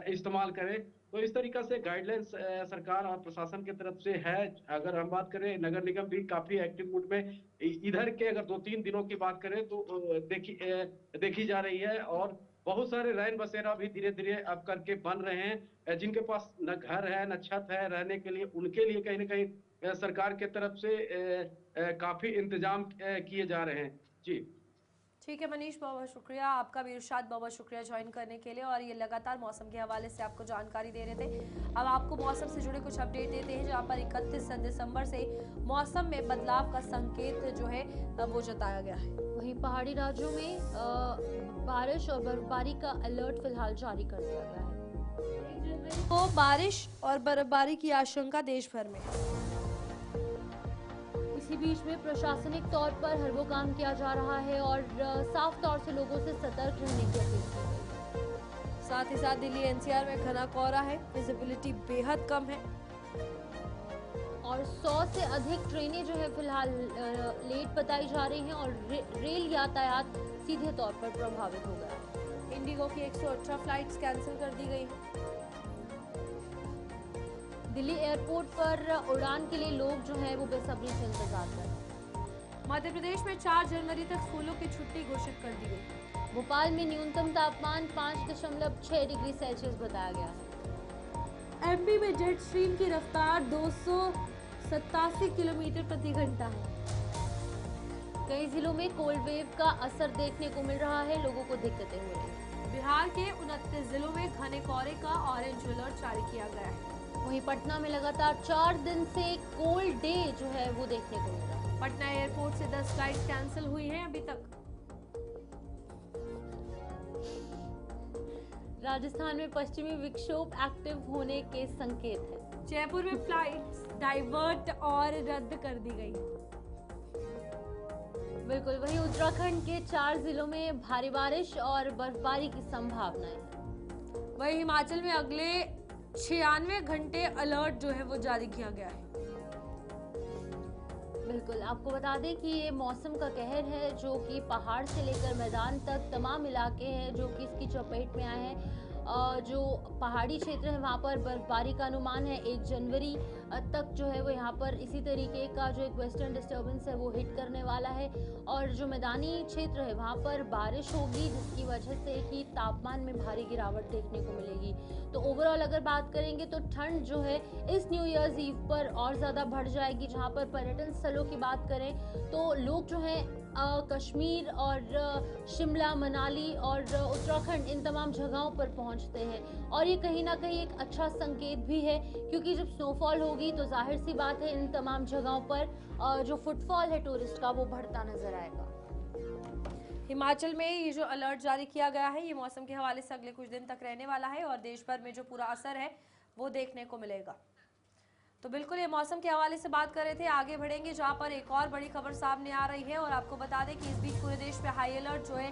इस्तेमाल करें। तो इस तरीका से गाइडलाइंस सरकार और प्रशासन की तरफ से है। अगर हम बात करें, नगर निगम भी काफी एक्टिव मूड में इधर के अगर 2-3 दिनों की बात करें तो देखी जा रही है। और बहुत सारे रैन बसेरा भी धीरे धीरे अब करके बन रहे हैं। जिनके पास न घर है न छत है रहने के लिए, उनके लिए कहीं ना कहीं सरकार की तरफ से काफी इंतजाम किए जा रहे हैं। जी ठीक है मनीष, बहुत बहुत शुक्रिया आपका भी। इरशाद, बहुत बहुत शुक्रिया ज्वाइन करने के लिए, और ये लगातार मौसम के हवाले से आपको जानकारी दे रहे थे। अब आपको मौसम से जुड़े कुछ अपडेट देते हैं, जहां पर 31 दिसंबर से मौसम में बदलाव का संकेत जो है वो जताया गया है। वहीं पहाड़ी राज्यों में बारिश और बर्फबारी का अलर्ट फिलहाल जारी कर दिया गया है। तो बारिश और बर्फबारी की आशंका देश भर में। इसी बीच में प्रशासनिक तौर पर हर वो काम किया जा रहा है और साफ तौर से लोगों से सतर्क रहने की अपील की गई। साथ ही साथ दिल्ली NCR में घना कोहरा है, विजिबिलिटी बेहद कम है, और 100 से अधिक ट्रेनें जो है फिलहाल लेट बताई जा रही हैं और रेल यातायात सीधे तौर पर प्रभावित हो गया है। इंडिगो की 118 फ्लाइट्स कैंसिल कर दी गई। दिल्ली एयरपोर्ट पर उड़ान के लिए लोग जो है वो बेसब्री से इंतजार कर रहे हैं। मध्य प्रदेश में 4 जनवरी तक स्कूलों की छुट्टी घोषित कर दी गई। भोपाल में न्यूनतम तापमान 5.6 डिग्री सेल्सियस बताया गया है। MP में जेट स्ट्रीम की रफ्तार 287 किलोमीटर प्रति घंटा है। कई जिलों में कोल्ड वेव का असर देखने को मिल रहा है, लोगों को दिक्कतें हो रही हैं। बिहार के 29 जिलों में घने कोहरे का ऑरेंज अलर्ट जारी किया गया है। वहीं पटना में लगातार 4 दिन से कोल्ड डे जो है वो देखने को मिल रहा है। पटना एयरपोर्ट से 10 फ्लाइट कैंसिल हुई हैं अभी तक। राजस्थान में पश्चिमी विक्षोभ एक्टिव होने के संकेत हैं। जयपुर में फ्लाइट्स डाइवर्ट और रद्द कर दी गई। बिल्कुल, वहीं उत्तराखंड के 4 जिलों में भारी बारिश और बर्फबारी की संभावना है। वहीं हिमाचल में अगले 96 घंटे अलर्ट जो है वो जारी किया गया है। बिल्कुल, आपको बता दें कि ये मौसम का कहर है जो कि पहाड़ से लेकर मैदान तक तमाम इलाके हैं जो कि इसकी चपेट में आए हैं। जो पहाड़ी क्षेत्र है वहाँ पर बर्फबारी का अनुमान है। 1 जनवरी तक जो है वो यहाँ पर इसी तरीके का जो एक वेस्टर्न डिस्टर्बेंस है वो हिट करने वाला है, और जो मैदानी क्षेत्र है वहाँ पर बारिश होगी, जिसकी वजह से कि तापमान में भारी गिरावट देखने को मिलेगी। तो ओवरऑल अगर बात करेंगे तो ठंड जो है इस न्यू ईयर्स ईव पर और ज़्यादा बढ़ जाएगी। जहाँ पर पर्यटन स्थलों की बात करें तो लोग जो हैं कश्मीर और शिमला, मनाली और उत्तराखंड इन तमाम जगहों पर पहुंचते हैं, और ये कहीं ना कहीं एक अच्छा संकेत भी है, क्योंकि जब स्नोफॉल होगी तो जाहिर सी बात है इन तमाम जगहों पर जो फुटफॉल है टूरिस्ट का वो बढ़ता नजर आएगा। हिमाचल में ये जो अलर्ट जारी किया गया है ये मौसम के हवाले से अगले कुछ दिन तक रहने वाला है, और देश भर में जो पूरा असर है वो देखने को मिलेगा। तो बिल्कुल ये मौसम के हवाले से बात कर रहे थे। आगे बढ़ेंगे जहां पर एक और बड़ी खबर सामने आ रही है, और आपको बता दें कि इस बीच पूरे देश में हाई अलर्ट जो है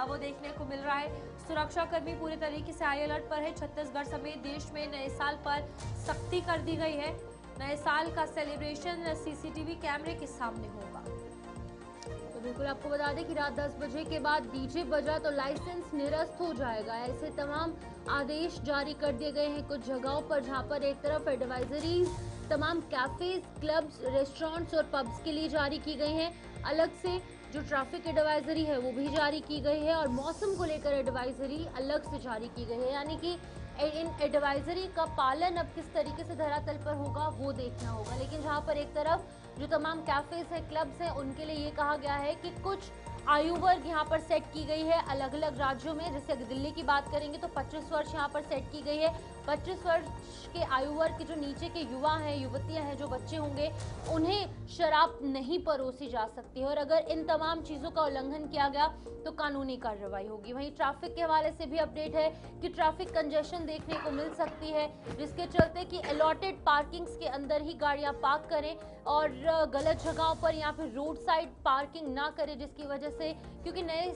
वो देखने को मिल रहा है। सुरक्षा कर्मी पूरे तरीके से हाई अलर्ट पर है। छत्तीसगढ़ समेत देश में नए साल पर सख्ती कर दी गई है। नए साल का सेलिब्रेशन सीसीटीवी कैमरे के सामने होगा। तो बिल्कुल आपको बता दें कि रात 10 बजे के बाद डीजे बजा तो लाइसेंस निरस्त हो जाएगा। ऐसे तमाम आदेश जारी कर दिए गए हैं कुछ जगहों पर, जहां पर एक तरफ एडवाइजरीज तमाम कैफेज, क्लब्स, रेस्टोरेंट्स और पब्स के लिए जारी की गई हैं। अलग से जो ट्रैफिक एडवाइजरी है वो भी जारी की गई है, और मौसम को लेकर एडवाइजरी अलग से जारी की गई है। यानी कि इन एडवाइजरी का पालन अब किस तरीके से धरातल पर होगा वो देखना होगा। लेकिन जहाँ पर एक तरफ जो तमाम कैफेज हैं, क्लब्स हैं, उनके लिए ये कहा गया है कि कुछ आयु वर्ग यहाँ पर सेट की गई है अलग अलग राज्यों में। जैसे अगर दिल्ली की बात करेंगे तो 25 वर्ष यहाँ पर सेट की गई है। 25 वर्ष के आयु वर्ग के जो नीचे के युवा हैं, युवतियां हैं, जो बच्चे होंगे, उन्हें शराब नहीं परोसी जा सकती है, और अगर इन तमाम चीज़ों का उल्लंघन किया गया तो कानूनी कार्रवाई होगी। वहीं ट्रैफिक के हवाले से भी अपडेट है कि ट्रैफिक कंजेशन देखने को मिल सकती है, जिसके चलते कि अलॉटेड पार्किंग्स के अंदर ही गाड़ियां पार्क करें और गलत जगहों पर या फिर रोड साइड पार्किंग ना करें, जिसकी वजह से, क्योंकि नए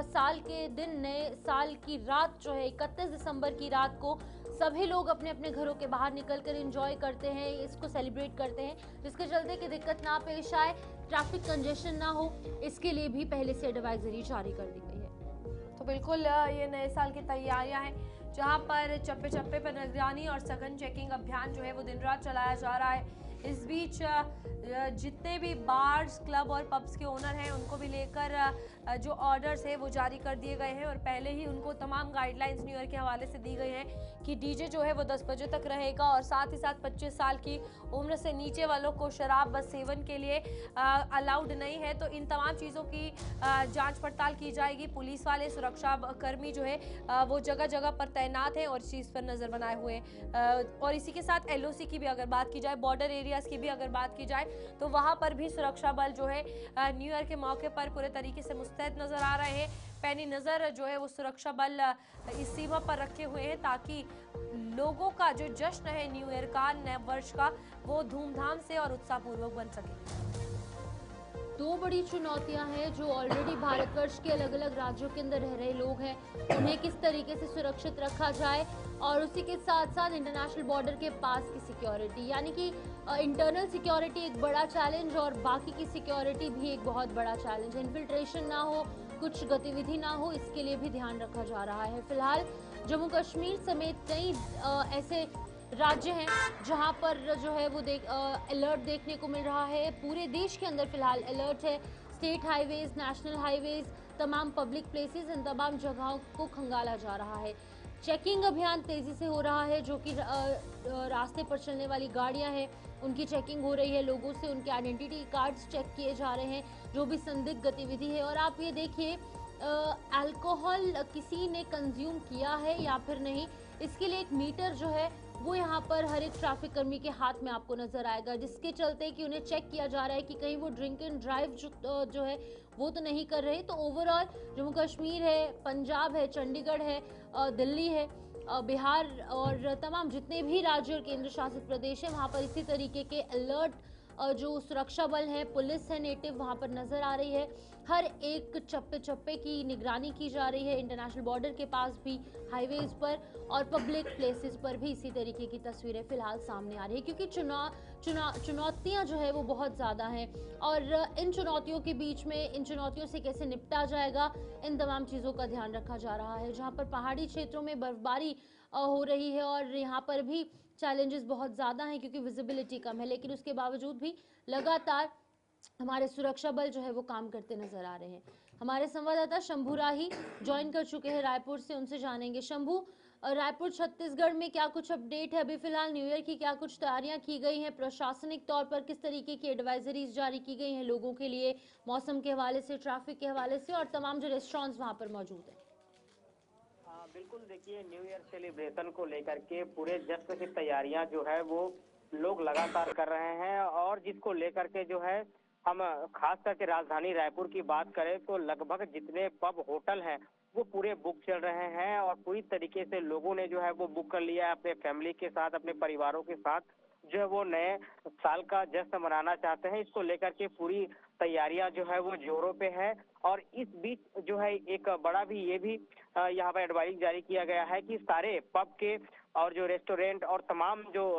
साल के दिन, नए साल की रात जो है 31 दिसंबर की रात को सभी लोग अपने अपने घरों के बाहर निकलकर एंजॉय करते हैं, इसको सेलिब्रेट करते हैं, जिसके चलते कि दिक्कत ना पेश आए, ट्रैफिक कंजेशन ना हो, इसके लिए भी पहले से एडवाइजरी जारी कर दी गई है। तो बिल्कुल ये नए साल की तैयारियां हैं, जहां पर चप्पे चप्पे पर निगरानी और सघन चेकिंग अभियान जो है वो दिन रात चलाया जा रहा है। इस बीच जितने भी बार्स, क्लब और पब्स के ओनर हैं उनको भी लेकर जो ऑर्डर्स है वो जारी कर दिए गए हैं, और पहले ही उनको तमाम गाइडलाइंस न्यू ईयर के हवाले से दी गई हैं कि डीजे जो है वो 10 बजे तक रहेगा, और साथ ही साथ 25 साल की उम्र से नीचे वालों को शराब बस सेवन के लिए अलाउड नहीं है। तो इन तमाम चीज़ों की जांच पड़ताल की जाएगी। पुलिस वाले, सुरक्षा कर्मी जो है वो जगह जगह पर तैनात हैं और इस चीज़ पर नज़र बनाए हुए हैं। और इसी के साथ LOC की भी अगर बात की जाए, बॉर्डर एरियाज़ की भी अगर बात की जाए, तो वहाँ पर भी सुरक्षा बल जो है न्यू ईयर के मौके पर पूरे तरीके से मुस्तैद नज़र आ रहे हैं। पैनी नज़र जो है वो सुरक्षा बल इस सीमा पर रखे हुए हैं, ताकि लोगों का जो जश्न है न्यू ईयर का, नए वर्ष का, वो धूमधाम से और उत्साहपूर्वक बन सके। दो बड़ी चुनौतियां हैं जो ऑलरेडी भारतवर्ष के अलग अलग राज्यों के अंदर रह रहे लोग हैं, उन्हें किस तरीके से सुरक्षित रखा जाए, और उसी के साथ साथ इंटरनेशनल बॉर्डर के पास की सिक्योरिटी, यानी कि इंटरनल सिक्योरिटी एक बड़ा चैलेंज और बाकी की सिक्योरिटी भी एक बहुत बड़ा चैलेंज है। इन्फिल्ट्रेशन ना हो, कुछ गतिविधि ना हो, इसके लिए भी ध्यान रखा जा रहा है। फिलहाल जम्मू कश्मीर समेत कई ऐसे राज्य हैं जहां पर जो है वो अलर्ट देखने को मिल रहा है। पूरे देश के अंदर फिलहाल अलर्ट है। स्टेट हाईवेज, नेशनल हाईवेज, तमाम पब्लिक प्लेसेस, इन तमाम जगहों को खंगाला जा रहा है। चेकिंग अभियान तेजी से हो रहा है, जो कि रास्ते पर चलने वाली गाड़ियां हैं उनकी चेकिंग हो रही है, लोगों से उनके आइडेंटिटी कार्ड्स चेक किए जा रहे हैं, जो भी संदिग्ध गतिविधि है। और आप ये देखिए, अल्कोहल किसी ने कंज्यूम किया है या फिर नहीं, इसके लिए एक मीटर जो है वो यहाँ पर हर एक ट्रैफिक कर्मी के हाथ में आपको नजर आएगा, जिसके चलते कि उन्हें चेक किया जा रहा है कि कहीं वो ड्रिंक एंड ड्राइव जो है वो तो नहीं कर रहे। तो ओवरऑल जम्मू कश्मीर है, पंजाब है, चंडीगढ़ है, दिल्ली है, बिहार और तमाम जितने भी राज्य और केंद्र शासित प्रदेश है, वहाँ पर इसी तरीके के अलर्ट जो सुरक्षा बल है, पुलिस है नेटिव वहाँ पर नजर आ रही है। हर एक चप्पे चप्पे की निगरानी की जा रही है, इंटरनेशनल बॉर्डर के पास भी, हाईवेज पर और पब्लिक प्लेसेस पर भी इसी तरीके की तस्वीरें फिलहाल सामने आ रही है, क्योंकि चुनौतियां जो है वो बहुत ज़्यादा हैं और इन चुनौतियों के बीच में इन चुनौतियों से कैसे निपटा जाएगा, इन तमाम चीज़ों का ध्यान रखा जा रहा है। जहाँ पर पहाड़ी क्षेत्रों में बर्फबारी हो रही है और यहाँ पर भी चैलेंजेस बहुत ज़्यादा हैं क्योंकि विजिबिलिटी कम है, लेकिन उसके बावजूद भी लगातार हमारे सुरक्षा बल जो है वो काम करते नजर आ रहे हैं। हमारे संवाददाता शंभू राही ज्वाइन कर चुके हैं रायपुर से, उनसे जानेंगे। शंभू, रायपुर छत्तीसगढ़ में क्या कुछ अपडेट है? अभी फिलहाल न्यू ईयर की क्या कुछ तैयारियां की गई हैं? प्रशासनिक तौर पर किस तरीके की एडवाइजरीज जारी की गई हैं लोगों के लिए, मौसम के हवाले से, ट्रैफिक के हवाले से और तमाम जो रेस्टोरेंट्स वहां पर मौजूद हैं? बिल्कुल, देखिए न्यू ईयर सेलिब्रेशन को लेकर के पूरे जश्न की तैयारियां जो है वो लोग लगातार कर रहे हैं और जिसको लेकर के जो है हम खास करके राजधानी रायपुर की बात करें तो लगभग जितने पब होटल हैं वो पूरे बुक चल रहे हैं और पूरी तरीके से लोगों ने जो है वो बुक कर लिया है अपने फैमिली के साथ, अपने परिवारों के साथ जो है वो नए साल का जश्न मनाना चाहते हैं। इसको लेकर के पूरी तैयारियां जो है वो जोरों पे है और इस बीच जो है एक बड़ा भी ये भी यहाँ पर एडवाइस जारी किया गया है कि सारे पब के और जो रेस्टोरेंट और तमाम जो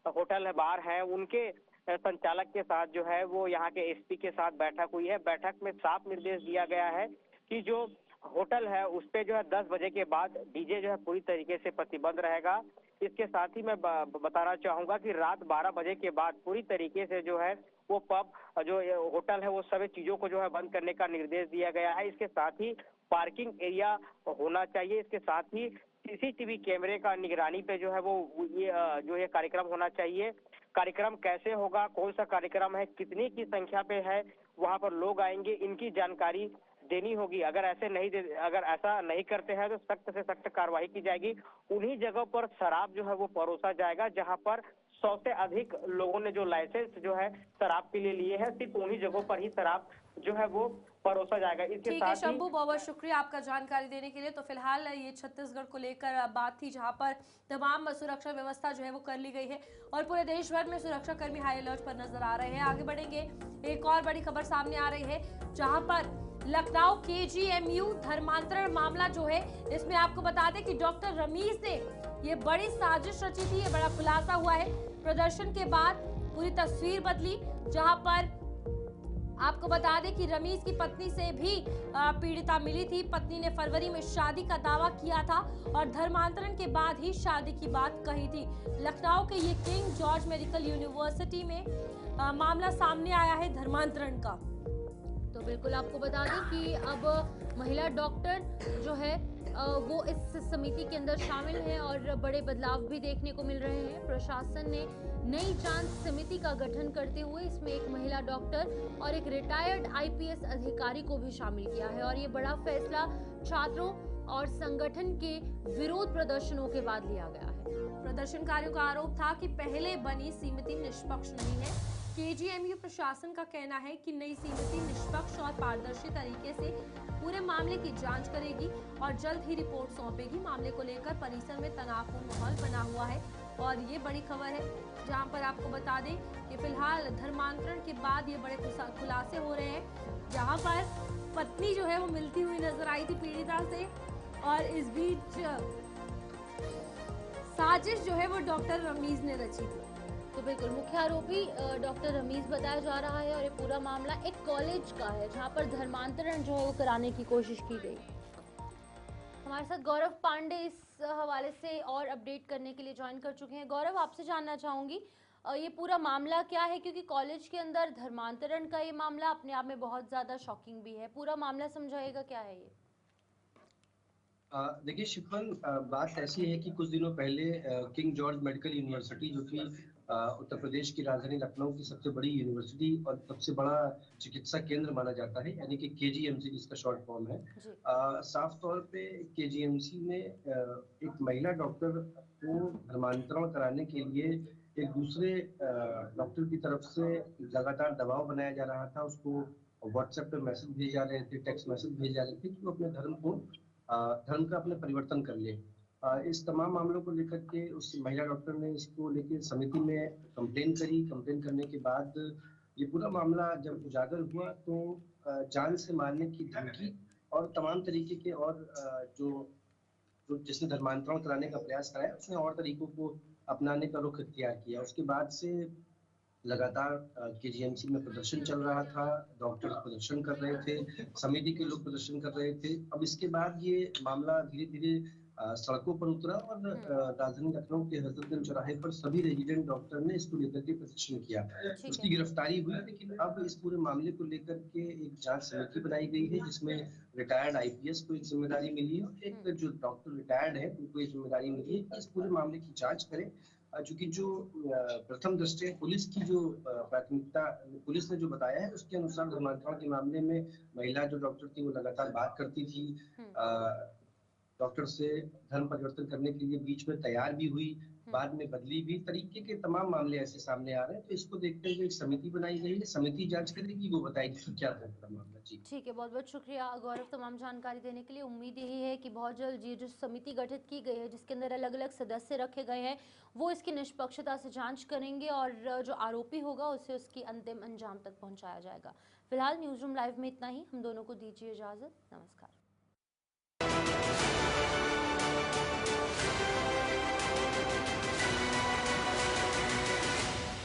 होटल है बार हैं उनके संचालक के साथ जो है वो यहाँ के एसपी के साथ बैठक हुई है। बैठक में साफ निर्देश दिया गया है कि जो होटल है उस पे जो है 10 बजे के बाद डीजे जो है पूरी तरीके से प्रतिबंध रहेगा। इसके साथ ही मैं बताना चाहूंगा कि रात 12 बजे के बाद पूरी तरीके से जो है वो पब जो होटल है वो सभी चीजों को जो है बंद करने का निर्देश दिया गया है। इसके साथ ही पार्किंग एरिया होना चाहिए, इसके साथ ही सीसीटीवी कैमरे का निगरानी पे जो है वो ये जो ये कार्यक्रम होना चाहिए। कार्यक्रम कैसे होगा, कौन सा कार्यक्रम है, कितनी की संख्या पे है, वहां पर लोग आएंगे, इनकी जानकारी देनी होगी। अगर ऐसा नहीं करते हैं तो सख्त से सख्त कार्रवाई की जाएगी। उन्हीं जगहों पर शराब जो है वो परोसा जाएगा जहां पर 100 से अधिक लोगों ने जो लाइसेंस जो है शराब के लिए लिए हैं, सिर्फ उन्हीं जगहों पर ही शराब जो है वो परोसा जाएगा। इसके ठीक है साथ ही शंभू, बहुत बहुत शुक्रिया आपका जानकारी देने के लिए। तो फिलहाल ये छत्तीसगढ़ को लेकर बात थी जहां पर तमाम सुरक्षा व्यवस्था जो है वो कर ली गई है और पूरे देश भर में सुरक्षा कर्मी हाई अलर्ट पर नजर आ रहे हैं। आगे बढ़ेंगे, एक और बड़ी खबर सामने आ रही है जहां पर लखनऊ केजीएमयू धर्मांतरण मामला जो है, इसमें आपको बता दें कि डॉक्टर रमीज ने ये बड़ी साजिश रची थी, ये बड़ा खुलासा हुआ है। प्रदर्शन के बाद पूरी तस्वीर बदली, जहां पर आपको बता दें कि रमीज की पत्नी से भी पीड़िता मिली थी। पत्नी ने फरवरी में शादी का दावा किया था और धर्मांतरण के बाद ही शादी की बात कही थी। लखनऊ के ये किंग जॉर्ज मेडिकल यूनिवर्सिटी में मामला सामने आया है धर्मांतरण का। तो बिल्कुल आपको बता दें कि अब महिला डॉक्टर जो है वो इस समिति के अंदर शामिल हैं और बड़े बदलाव भी देखने को मिल रहे हैं। प्रशासन ने नई जांच समिति का गठन करते हुए इसमें एक महिला डॉक्टर और एक रिटायर्ड आईपीएस अधिकारी को भी शामिल किया है और ये बड़ा फैसला छात्रों और संगठन के विरोध प्रदर्शनों के बाद लिया गया है। प्रदर्शनकारियों का आरोप था कि पहले बनी समिति निष्पक्ष नहीं है। केजीएमयू प्रशासन का कहना है कि नई समिति निष्पक्ष और पारदर्शी तरीके से पूरे मामले की जांच करेगी और जल्द ही रिपोर्ट सौंपेगी। मामले को लेकर परिसर में तनावपूर्ण माहौल बना हुआ है और ये बड़ी खबर है जहां पर आपको बता दें कि फिलहाल धर्मांतरण के बाद ये बड़े खुलासे हो रहे हैं, जहां पर पत्नी जो है वो मिलती हुई नजर आई थी पीड़िता से और इस बीच साजिश जो है वो डॉक्टर रमीज ने रची थी। तो बिल्कुल मुख्य आरोपी डॉक्टर रमीज बताया जा रहा है और ये पूरा मामला एक कॉलेज का है जहां पर धर्मांतरण जो है वो कराने की कोशिश की गई। हमारे साथ गौरव पांडे इस हवाले से और अपडेट करने के लिए ज्वाइन कर चुके हैं। गौरव, आपसे जानना चाहूंगी ये पूरा मामला क्या है, क्योंकि कॉलेज के अंदर धर्मांतरण का ये मामला अपने आप में बहुत ज्यादा शॉकिंग भी है। पूरा मामला समझाइएगा क्या है ये। देखिए शिफन, बात ऐसी है कि कुछ दिनों पहले किंग जॉर्ज मेडिकल यूनिवर्सिटी जो कि उत्तर प्रदेश की राजधानी लखनऊ की सबसे बड़ी यूनिवर्सिटी और सबसे बड़ा चिकित्सा केंद्र माना जाता है, यानी कि केजीएमसी जिसका शॉर्ट फॉर्म है। साफ तौर पे केजीएमसी में एक महिला डॉक्टर को धर्मांतरण कराने के लिए एक दूसरे डॉक्टर की तरफ से लगातार दबाव बनाया जा रहा था। उसको व्हाट्सएप पे मैसेज भेजे जा रहे थे, टेक्स्ट मैसेज भेजे जा रहे थे कि वो अपने धर्म का अपने परिवर्तन कर ले। इस तमाम मामलों को लेकर के उस महिला डॉक्टर ने इसको लेके समिति में कंप्लेन करी। कंप्लेन करने के बाद ये पूरा मामला जब उजागर हुआ तो जान से मारने की धमकी और तमाम तरीके के और जो जो जिसने धर्मांतरण कराने का प्रयास कराया उसने और तरीकों को अपनाने का रुख इख्तियार किया। उसके बाद से लगातार केजीएमसी में प्रदर्शन चल रहा था, डॉक्टर प्रदर्शन कर रहे थे, समिति के लोग प्रदर्शन कर रहे थे। अब इसके बाद ये मामला धीरे धीरे सड़कों पर उतरा और राजधानी लखनऊ के हजरतगंज चौराहे पर सभी रेजिडेंट डॉक्टर ने इसको लेकर के प्रदर्शन किया। उसकी गिरफ्तारी हुई, लेकिन अब इस पूरे मामले को लेकर के एक जांच समिति बनाई गई है जिसमें रिटायर्ड आईपीएस को एक जिम्मेदारी मिली है और एक जो डॉक्टर रिटायर्ड है उनको एक जिम्मेदारी मिली है कि इस पूरे मामले की जांच करें। चूंकि जो प्रथम दृष्टया पुलिस की जो प्राथमिकता पुलिस ने जो बताया है उसके अनुसार धर्मांतरण के मामले में महिला जो डॉक्टर थी वो लगातार बात करती थी, डॉक्टर से धर्म परिवर्तन करने के लिए बीच में तैयार भी हुई, बाद में बदली भी, तरीके के तमाम मामले ऐसे सामने आ रहे हैं। तो इसको देखते हुए एक समिति बनाई गई है, समिति जांच करेगी, वो बताएगी कि क्या था मामला। जी ठीक है, बहुत बहुत शुक्रिया गौरव तमाम जानकारी देने के लिए। उम्मीद यही है कि बहुत जल्द ये जो समिति गठित की गई है जिसके अंदर अलग अलग सदस्य रखे गए हैं वो इसकी निष्पक्षता से जांच करेंगे और जो आरोपी होगा उसे उसकी अंतिम अंजाम तक पहुंचाया जाएगा। फिलहाल न्यूज़ रूम लाइव में इतना ही। हम दोनों को दीजिए इजाजत। नमस्कार।